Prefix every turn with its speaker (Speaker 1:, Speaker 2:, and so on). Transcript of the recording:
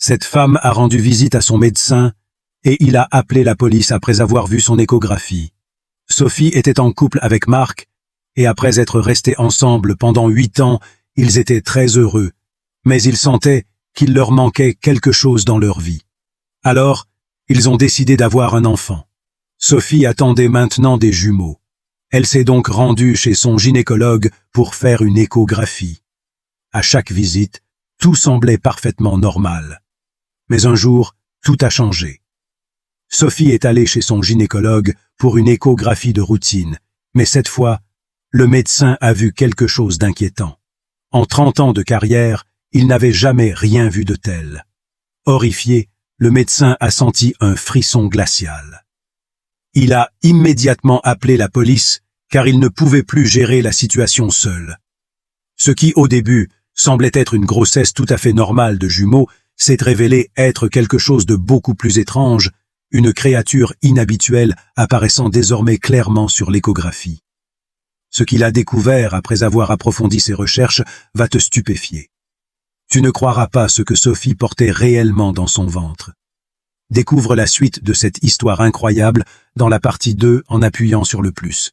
Speaker 1: Cette femme a rendu visite à son médecin et il a appelé la police après avoir vu son échographie. Sophie était en couple avec Marc et après être restés ensemble pendant 8 ans, ils étaient très heureux, mais ils sentaient qu'il leur manquait quelque chose dans leur vie. Alors, ils ont décidé d'avoir un enfant. Sophie attendait maintenant des jumeaux. Elle s'est donc rendue chez son gynécologue pour faire une échographie. À chaque visite, tout semblait parfaitement normal. Mais un jour, tout a changé. Sophie est allée chez son gynécologue pour une échographie de routine, mais cette fois, le médecin a vu quelque chose d'inquiétant. En 30 ans de carrière, il n'avait jamais rien vu de tel. Horrifié, le médecin a senti un frisson glacial. Il a immédiatement appelé la police car il ne pouvait plus gérer la situation seul. Ce qui, au début, semblait être une grossesse tout à fait normale de jumeaux, s'est révélé être quelque chose de beaucoup plus étrange, une créature inhabituelle apparaissant désormais clairement sur l'échographie. Ce qu'il a découvert après avoir approfondi ses recherches va te stupéfier. Tu ne croiras pas ce que Sophie portait réellement dans son ventre. Découvre la suite de cette histoire incroyable dans la partie 2 en appuyant sur le plus.